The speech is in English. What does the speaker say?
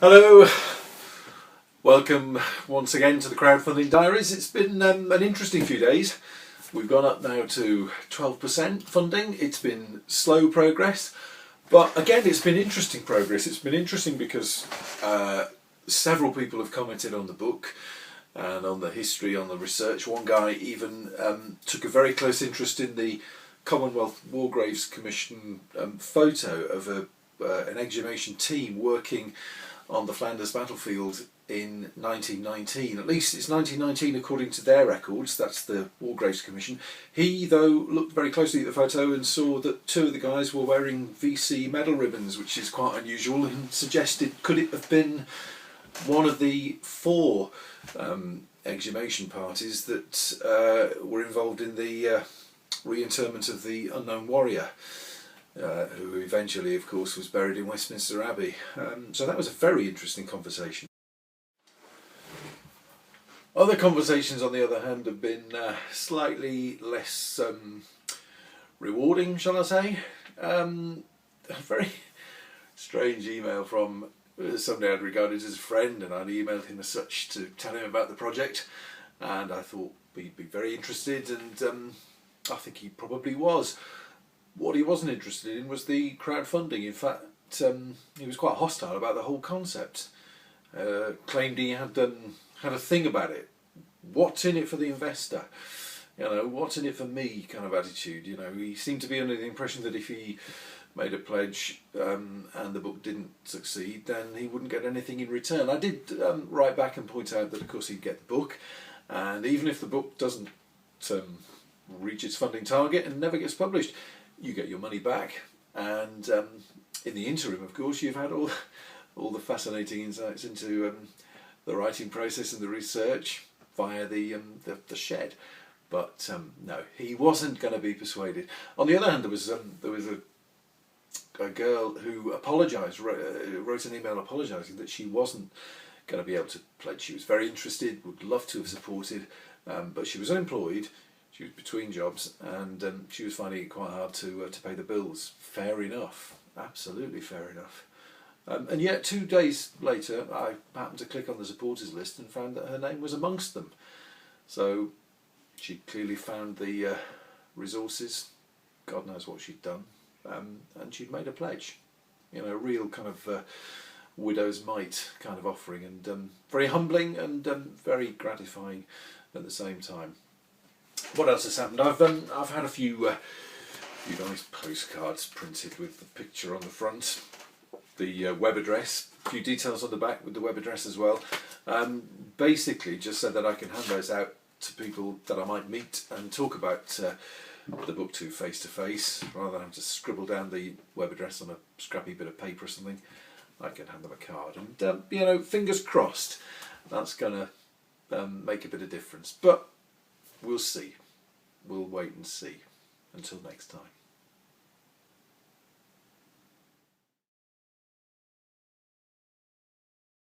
Hello, welcome once again to the crowdfunding diaries. It's been an interesting few days. We've gone up now to 12% funding. It's been slow progress, but again it's been interesting progress. It's been interesting because several people have commented on the book and on the history, on the research. One guy even took a very close interest in the Commonwealth War Graves Commission photo of an exhumation team working on the Flanders battlefield in 1919. At least it's 1919 according to their records. That's the War Graves Commission. He, though, looked very closely at the photo and saw that two of the guys were wearing VC medal ribbons, which is quite unusual, and suggested, could it have been one of the four exhumation parties that were involved in the reinterment of the unknown warrior, who eventually, of course, was buried in Westminster Abbey. So that was a very interesting conversation. Other conversations, on the other hand, have been slightly less rewarding, shall I say. A very strange email from somebody I'd regarded as a friend, and I'd emailed him as such to tell him about the project, and I thought he'd be very interested, and I think he probably was. What he wasn't interested in was the crowdfunding. In fact, he was quite hostile about the whole concept. Claimed he had a thing about it. What's in it for the investor? You know, what's in it for me kind of attitude. You know, he seemed to be under the impression that if he made a pledge and the book didn't succeed, then he wouldn't get anything in return. I did write back and point out that, of course, he'd get the book, and even if the book doesn't reach its funding target and never gets published, you get your money back, and in the interim, of course, you've had all the fascinating insights into the writing process and the research via the shed. But no, he wasn't going to be persuaded. On the other hand, there was a girl who apologised, wrote an email apologising that she wasn't going to be able to pledge. She was very interested, would love to have supported, but she was unemployed. She was between jobs, and she was finding it quite hard to pay the bills. Fair enough, absolutely fair enough. And yet 2 days later, I happened to click on the supporters list and found that her name was amongst them. So she clearly found the resources. God knows what she'd done, and she'd made a pledge. You know, a real kind of widow's mite kind of offering, and very humbling and very gratifying at the same time. What else has happened? I've had a few nice postcards printed with the picture on the front, the web address, a few details on the back with the web address as well. Basically, just so that I can hand those out to people that I might meet and talk about the book to face, rather than having to scribble down the web address on a scrappy bit of paper or something. I can hand them a card, and you know, fingers crossed, that's going to make a bit of difference. But we'll see. We'll wait and see. Until next time.